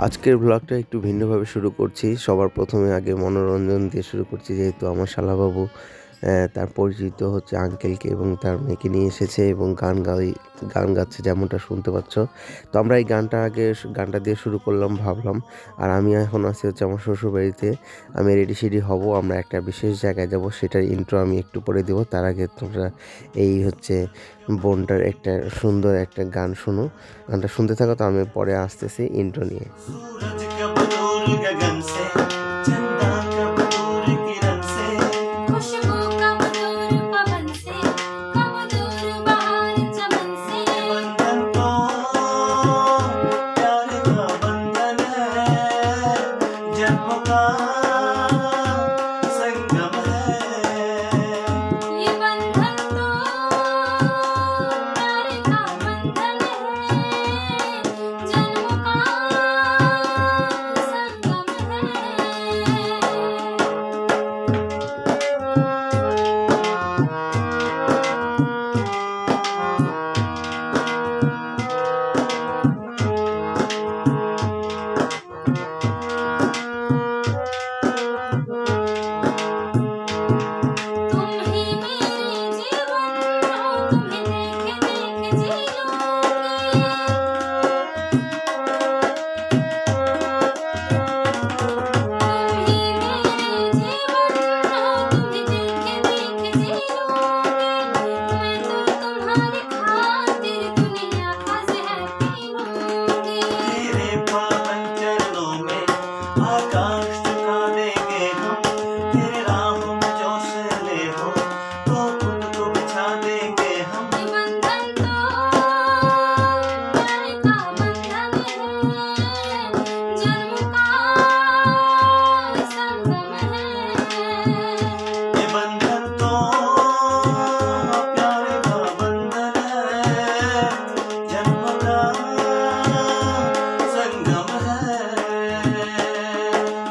আজকের ব্লগটা একটু ভিন্নভাবে শুরু করছি। সবার প্রথমে আগে মনোরঞ্জন দিয়ে শুরু করছি, যেহেতু আমার শালাবাবু তার পরিচিত হচ্ছে আঙ্কেলকে এবং তার মেয়েকে নিয়ে এসেছে এবং গান গাচ্ছে, যেমনটা শুনতে পাচ্ছ। তো আমরা এই গানটা দিয়ে শুরু করলাম ভাবলাম। আর আমি এখন আছি হচ্ছে আমার শ্বশুরবাড়িতে। আমি রেডি হব, আমরা একটা বিশেষ জায়গায় যাব, সেটার ইন্ট্রো আমি একটু পরে দেবো। তার আগে তোমরা এই হচ্ছে বোনটার একটা সুন্দর একটা গান শোনো। গানটা শুনতে থাকো, তো আমি পরে আসতেছি ইন্ট্রো নিয়ে। सूरज कब दूर गगन से, चंदा कब दूर किरण से, खुशबू कब दूर पवन से, कब दूर बहार चमन से। बंधन तो प्यार का बंधन है, जन्मों का संगम है। ये बंधन तो प्यार का बंधन है, जन्मों का संगम तुम ही मेरे जीवन हो, तुम्हें देख देख जी लूंगी। तुम ही मेरे जीवन हो, तुम्हें देख देख जी लूंगी। मैं तो तुम्हारी खातिर दुनिया का जहर पी लूंगी। तेरे पावन चरणों में आकाश झुका देंगे हम, तेरे राह में जो चले हो तो खुद को बिछा देंगे हम। ये बंधन तो प्यार का बंधन है, जन्मों का संगम है। ये बंधन तो प्यार का बंधन है, जन्म का संगम है।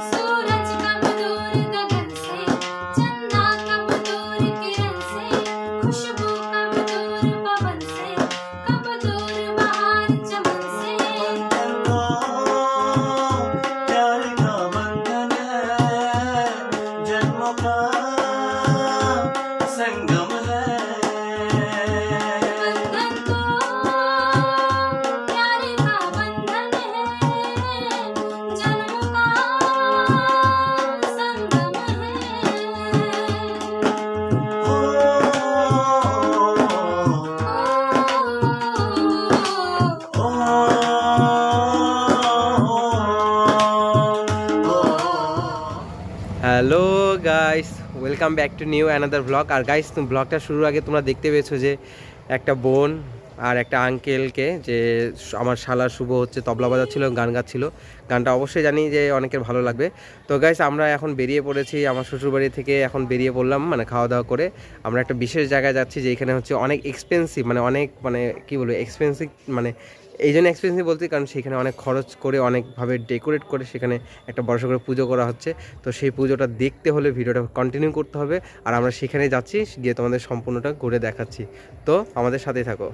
सूरज कब दूर गगन से, चंदा कब दूर किरण से, खुशबू कब दूर पवन से, कब दूर बहार चमन से। बंधन तो प्यार का बंधन है, जन्मों का संगम है। बंधन तो प्यार का बंधन है, जन्मों का संगम hello guys, welcome back to new another blog. আর গাইস, তুমি ব্লগটা শুরুর আগে তোমরা দেখতে পেয়েছো যে একটা বোন আর একটা আঙ্কেলকে, যে আমার শালা শুভ হচ্ছে তবলা বাজাচ্ছিল, গান গাচ্ছিল। গানটা অবশ্যই জানি যে অনেকের ভালো লাগবে। তো গাইস, আমরা এখন বেরিয়ে পড়েছি আমার শ্বশুরবাড়ি থেকে। এখন বেরিয়ে পড়লাম মানে খাওয়া দাওয়া করে। আমরা একটা বিশেষ জায়গায় যাচ্ছি, যেখানে হচ্ছে অনেক এক্সপেন্সিভ, মানে অনেক মানে কী বলবো এক্সপেন্সিভ, মানে এই জন্য এক্সপেন্সিভ বলতে, কারণ সেখানে অনেক খরচ করে অনেকভাবে ডেকোরেট করে সেখানে একটা বড় করে পুজো করা হচ্ছে। তো সেই পুজোটা দেখতে হলে ভিডিওটা কন্টিনিউ করতে হবে। আর আমরা সেখানে যাচ্ছি, গিয়ে তোমাদের সম্পূর্ণটা ঘুরে দেখাচ্ছি। তো আমাদের সাথেই থাকো।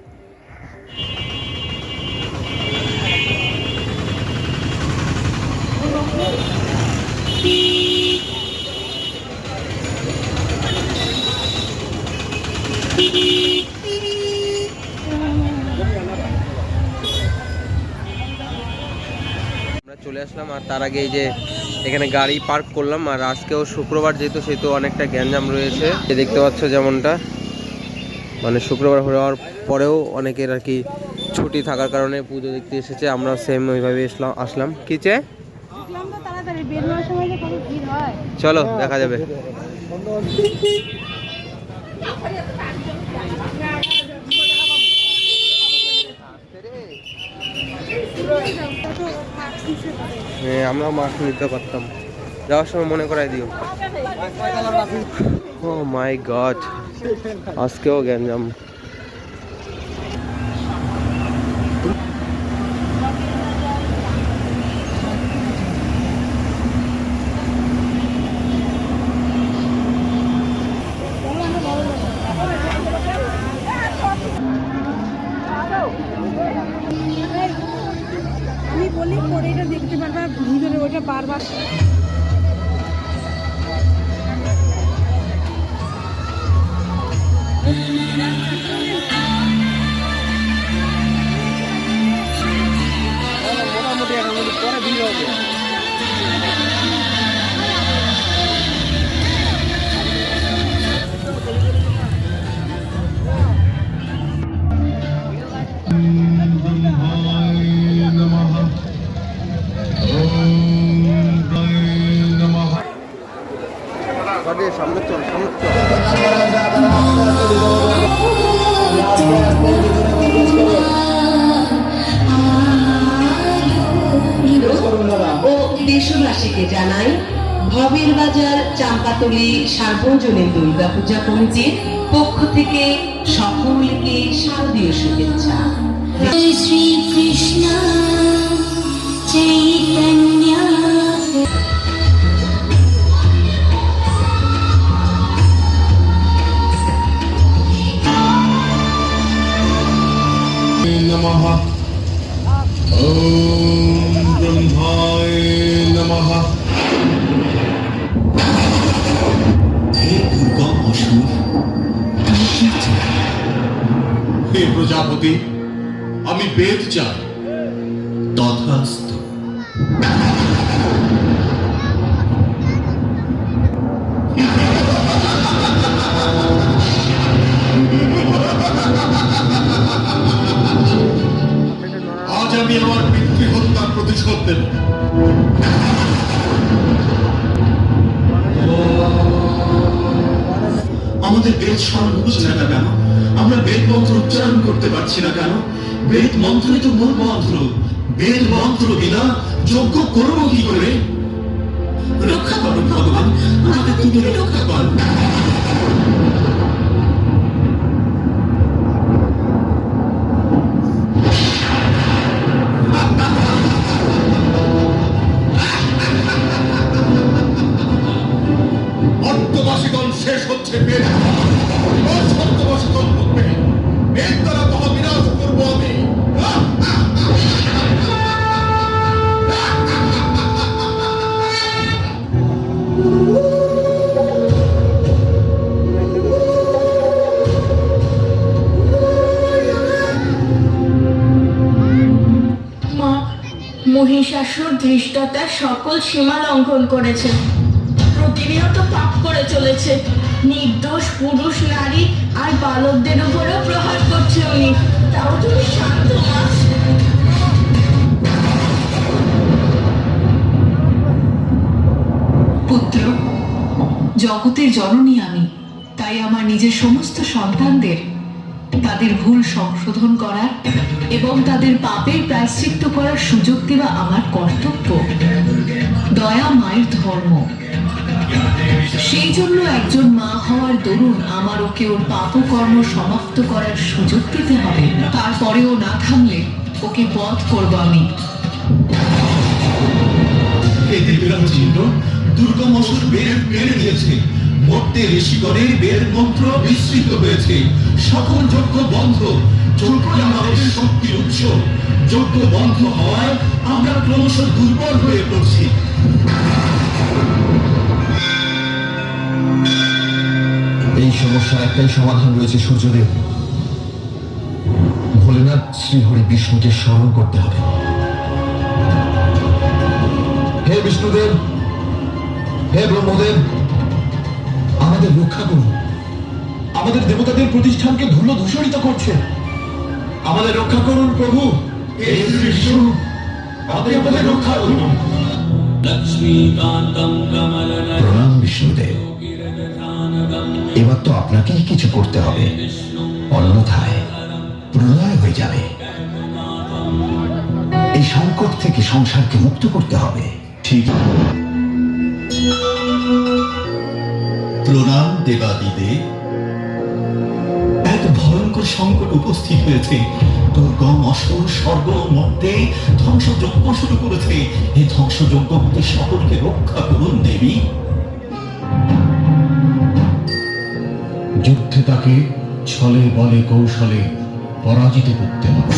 আমরা চলে আসলাম, আর তার আগে এই যে এখানে গাড়ি পার্ক করলাম। আর আজকেও শুক্রবার, যেহেতু সেহেতু অনেকটা গ্যাঞ্জাম রয়েছে, দেখতে পাচ্ছ যেমনটা, মানে শুক্রবার হওয়ার পরেও অনেকের আর কি ছুটি থাকার কারণে পুজো দেখতে এসেছে। আমরা সেম ওইভাবে আসলাম। কি চেয়ে চলো দেখা যাবে। হ্যাঁ, আমরাও মাস্ক নিতে পারতাম, যাওয়ার সময় মনে করাই দিও। ও মাই গড, আজকেও গ্যাঞ্জাম। আমি বলি পরে এটা দেখতে পারবে বারবার মোটামুটি এখন পরে ভিড় হবে। সামনে চল, সামনে চল। ও দেশবাসীকে জানাই ভবের বাজার চাম্পাতলি সার্বজনীন দুর্গাপূজা কমিটির পক্ষ থেকে সকলকে শারদীয় শুভেচ্ছা। श्री कृष्ण चैतन्य नमः। ओम ब्रह्माय नमः। हे दुर्गा असुर हे प्रजापति আমি বেদ চাই। তথাস্তু। আজ আমি আমার পিতৃহত্যার প্রতিশোধ দেব। আমাদের বেদ স্মরণ হচ্ছে না কেন? আমরা বেদ মন্ত্র উচ্চারণ করতে পারছি না কেন? বেদ মন্ত্রই তো মূল মন্ত্র। বেদ মন্ত্র বিনা যজ্ঞ করবো কি করে? রক্ষা করুন ভগবান, আমাদের তুমি রক্ষা করো। অর্ধবাসীগণ শেষ হচ্ছে বেদ। এবার সত্যবাসীগণ উঠবে। বেদ দ্বারা মহাবিনাশ করবো আমি। মা, মহিষাসুর ধৃষ্টতার সকল সীমা লঙ্ঘন করেছে, প্রতিনিয়ত পাপ করে চলেছে। নির্দোষ পুরুষ, নারী আর বালকদের উপরেও প্রহার করছে উনি। তাও তুমি শান্ত মা। পুত্র, জগতের জননী আমি, তাই আমার নিজের সমস্ত সন্তানদের তাদের ভুল সংশোধন করার এবং তাদের পাপের প্রায়শ্চিত্ত করার সুযোগ দেওয়া আমার কর্তব্য। দয়া মায়ের ধর্ম। সেই জন্য একজন মা হওয়ার দরুন আমার ওকে ওর পাপকর্ম সমাপ্ত করার সুযোগ দিতে হবে। তারপরেও না থামলে ওকে বধ করব আমি। হে দেবীরাজ ইন্দ্র, দুর্গম অসুর বেদ মেরে দিয়েছে। মর্তে ঋষিগণের বেদ মন্ত্র বিস্তৃত হয়েছে। সকল যজ্ঞ বন্ধ। যজ্ঞ আমাদের শক্তির উৎস। যজ্ঞ বন্ধ হওয়ায় আমরা ক্রমশ দুর্বল হয়ে পড়ছি। এই সমস্যার একটাই সমাধান রয়েছে সূর্যদেব। ভোলেনাথ শ্রীহরি বিষ্ণুকে স্মরণ করতে হবে। হে বিষ্ণুদেব, হে ব্রহ্মদেব, আমাদের রক্ষা করুন। আমাদের দেবতাদের প্রতিষ্ঠানকে ধুলো ধূসরিত করছে। আমাদের রক্ষা করুন প্রভু। হে বিষ্ণু, আপনি আমাদের রক্ষা করুন। প্রণাম বিষ্ণুদেব। এবার তো আপনাকেই কিছু করতে হবে, অন্যথায় প্রলয় হয়ে যাবে। এই সংকট থেকে সংসারকে মুক্ত করতে হবে। ঠিক। প্রণাম দেবাদিদেব। এক ভয়ঙ্কর সংকট উপস্থিত হয়েছে। দুর্গম অসুর স্বর্গ মর্তে ধ্বংসযজ্ঞ শুরু করেছে। এই ধ্বংসযজ্ঞ হতে সকলকে রক্ষা করুন দেবী। যুদ্ধে তাকে ছলে বলে কৌশলে পরাজিত করতে হবে।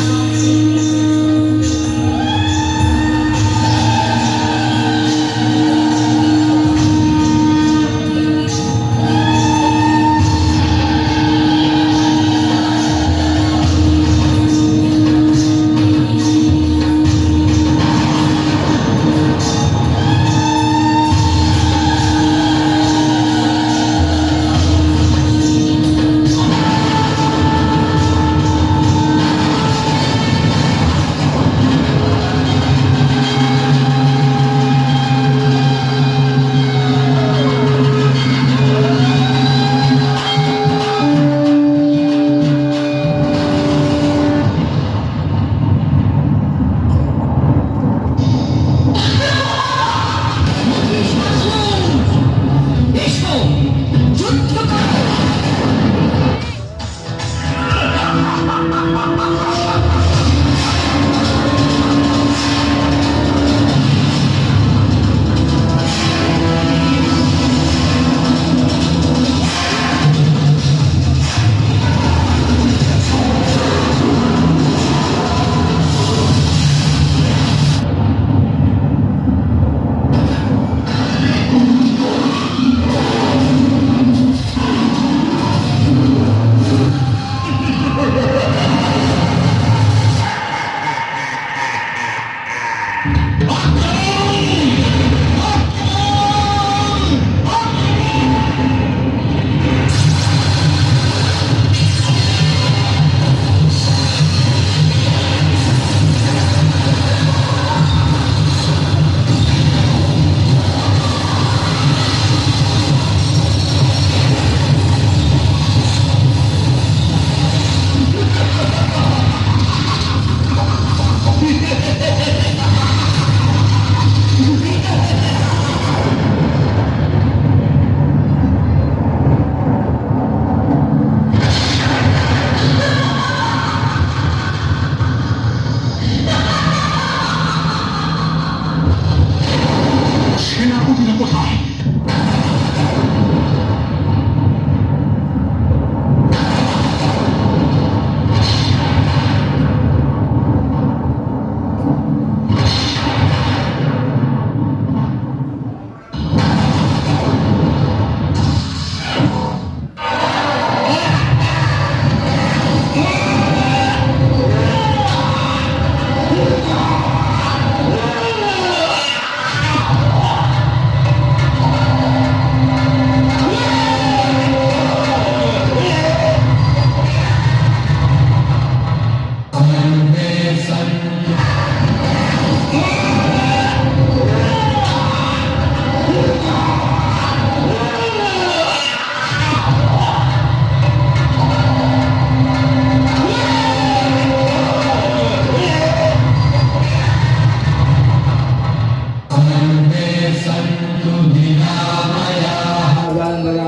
সেনাপতিরা কোথায়?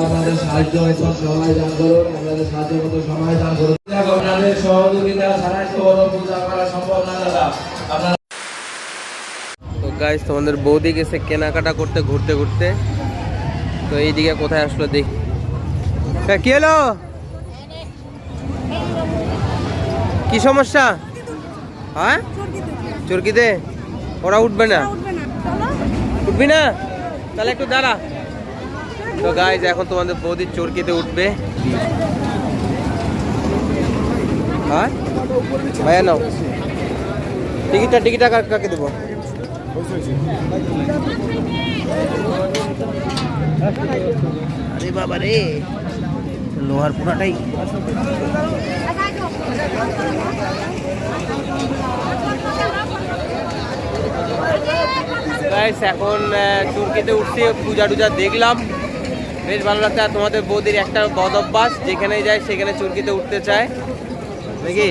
আমাদের সাহায্য এবং সময় দান করুন, আমাদের সাহায্য মতো সময় দান করুন। আপনাদের সহযোগিতা ছাড়া তো বড় পূজা করা সম্ভব না দাদা। আপনারা তো গাইস তোমাদের বৌদি গেছে কেনাকাটা করতে ঘুরতে ঘুরতে, তো এইদিকে কোথায় আসলো দেখি। কি হলো, কি সমস্যা? হ্যাঁ চরকিতে ওরা উঠবে না, উঠবি না? তাহলে একটু দাঁড়া। তো গাইস এখন তোমাদের বৌদি চরকিতে উঠবে। হ্যাঁ ভাইয়া নাও টিকিটটা কাকে দেবো? আরে বাবা রে, লোহার পুরাটাই। গাইস এখন চরকিতে উঠছি, পূজা টুজা দেখলাম, বেশ ভালো লাগছে। আর তোমাদের বৌদির একটা বদ অভ্যাস, যেখানে যায় সেখানে চরকিতে উঠতে চায় নাকি?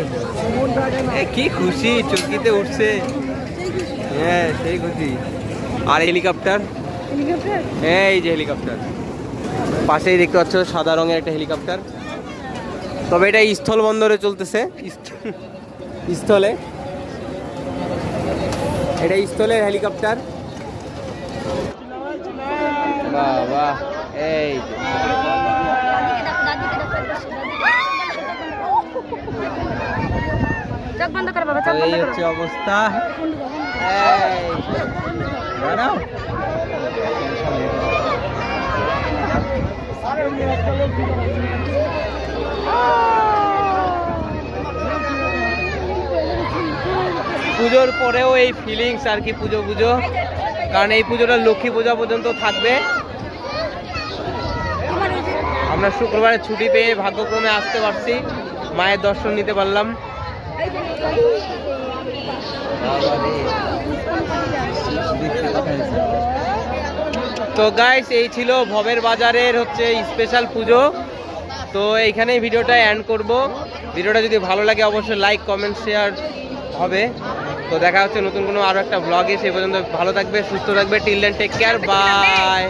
কি খুশি, চরকিতে উঠছে, হ্যাঁ সেই খুশি। আর হেলিকপ্টার, এই যে হেলিকপ্টার পাশেই দেখতে পাচ্ছ, সাদা রঙের একটা হেলিকপ্টার। তবে এটা স্থল বন্দরে চলতেছে, স্থলে, এটা স্থলের হেলিকপ্টার। বাহ বাহ, এই এই হচ্ছে অবস্থা। দাঁড়াও, পুজোর পরেও এই ফিলিংস আর কি, পুজো পুজো, কারণ এই পুজোটা লক্ষ্মী পূজা পর্যন্ত থাকবে। আমরা শুক্রবারে ছুটি পেয়ে ভাগ্যক্রমে আসতে পারছি, মায়ের দর্শন নিতে পারলাম। তো গাইস এই ছিল ভবের বাজারের হচ্ছে স্পেশাল পুজো। তো এইখানেই ভিডিওটা এন্ড করব। ভিডিওটা যদি ভালো লাগে অবশ্যই লাইক কমেন্ট শেয়ার হবে। তো দেখা হচ্ছে নতুন কোনো আরো একটা ব্লগে, সে পর্যন্ত ভালো থাকবে, সুস্থ থাকবে। Till then take care, bye.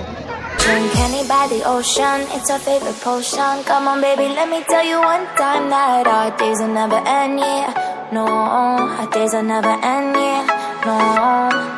Drink honey by the ocean, it's our favorite potion. Come on, baby, let me tell you one time that our days will never end, yeah. No, our days will never end, yeah. No.